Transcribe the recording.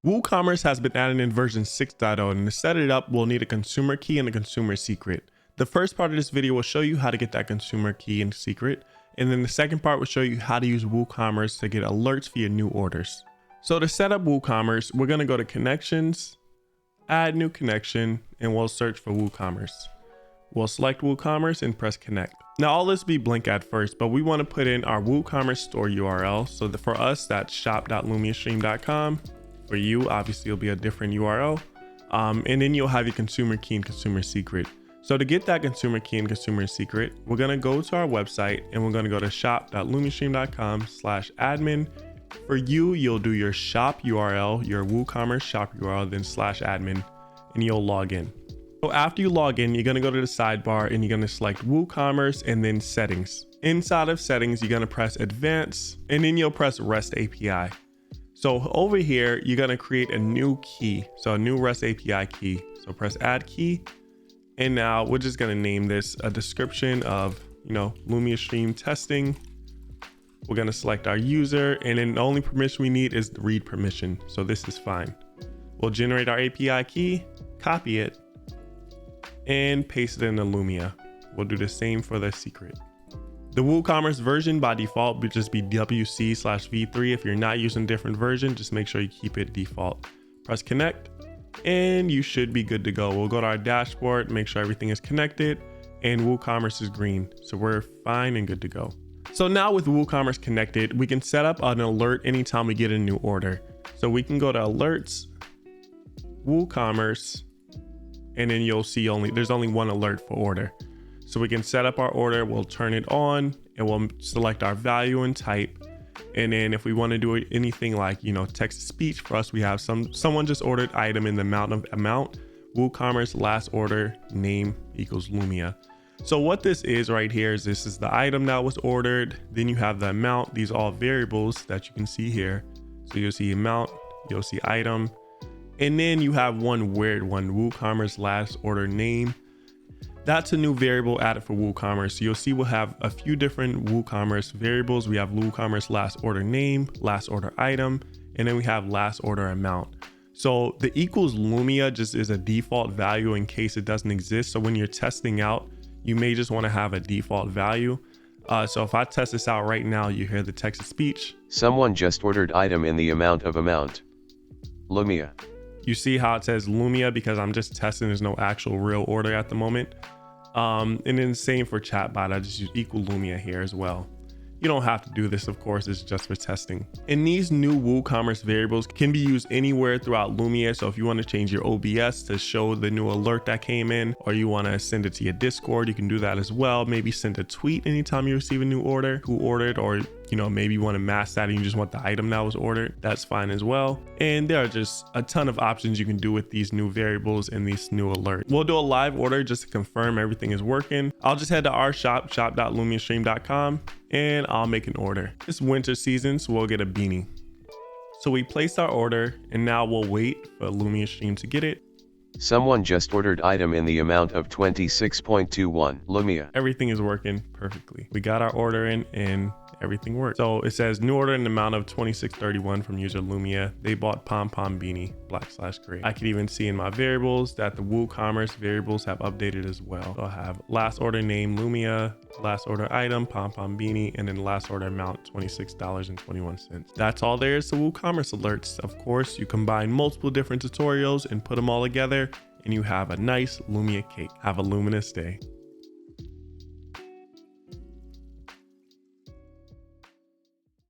Woocommerce has been added in version 6.0, and to set it up, we'll need a consumer key and a consumer secret. The first part of this video will show you how to get that consumer key and secret, and then the second part will show you how to use Woocommerce to get alerts for your new orders. So to set up Woocommerce, we're going to go to Connections, Add New Connection, and we'll search for Woocommerce. We'll select Woocommerce and press Connect. Now all this will be blank at first, but we want to put in our Woocommerce store URL. So for us, that's shop.lumiastream.com. For you, obviously it'll be a different URL. And then you'll have your consumer key and consumer secret. So to get that consumer key and consumer secret, we're going to go to our website and we're going to go to shop.lumiastream.com/admin. For you, you'll do your shop URL, your Woocommerce shop URL, then /admin, and you'll log in. So after you log in, you're going to go to the sidebar and you're going to select Woocommerce and then settings. Inside of settings, you're going to press advanced and then you'll press REST API. So over here, you're going to create a new key. So a new REST API key. So press add key. And now we're just going to name this a description of, Lumia Stream testing. We're going to select our user, and then the only permission we need is the read permission. So this is fine. We'll generate our API key, copy it, and paste it into Lumia. We'll do the same for the secret. The Woocommerce version by default would just be WC/v3. If you're not using a different version, just make sure you keep it default. Press connect and you should be good to go. We'll go to our dashboard, make sure everything is connected, and Woocommerce is green. So we're fine and good to go. So now with Woocommerce connected, we can set up an alert anytime we get a new order. So we can go to alerts, Woocommerce, and then you'll see there's only one alert for order. So we can set up our order, we'll turn it on, and we'll select our value and type. And then if we want to do anything like, text to speech, for us, we have someone just ordered item in the amount, Woocommerce last order name equals Lumia. So what this is right here is this is the item that was ordered. Then you have the amount. These are all variables that you can see here. So you'll see amount, you'll see item, and then you have one weird one, Woocommerce last order name. That's a new variable added for Woocommerce. So you'll see we'll have a few different Woocommerce variables. We have Woocommerce last order name, last order item, and then we have last order amount. So the equals Lumia just is a default value in case it doesn't exist. So when you're testing out, you may just want to have a default value. So if I test this out right now, you hear the text to speech. Someone just ordered item in the amount. Lumia. You see how it says Lumia because I'm just testing. There's no actual real order at the moment. And then same for chatbot. I just use equal Lumia here as well. You don't have to do this, of course, it's just for testing. And these new Woocommerce variables can be used anywhere throughout Lumia. So if you want to change your OBS to show the new alert that came in, or you want to send it to your Discord, you can do that as well. Maybe send a tweet anytime you receive a new order, who ordered, or maybe you want to mask that and you just want the item that was ordered. That's fine as well. And there are just a ton of options you can do with these new variables and these new alerts. We'll do a live order just to confirm everything is working. I'll just head to our shop, shop.lumiastream.com, and I'll make an order. It's winter season, so we'll get a beanie. So we placed our order and now we'll wait for Lumia Stream to get it. Someone just ordered item in the amount of 26.21 Lumia. Everything is working perfectly. We got our order in and everything worked. So it says new order in the amount of 26.31 from user Lumia. They bought pom pom beanie /gray. I can even see in my variables that the Woocommerce variables have updated as well. So I have last order name Lumia, last order item pom pom beanie, and then last order amount $26.21. That's all there is to Woocommerce alerts. Of course, you combine multiple different tutorials and put them all together, and you have a nice Lumia cake. Have a luminous day.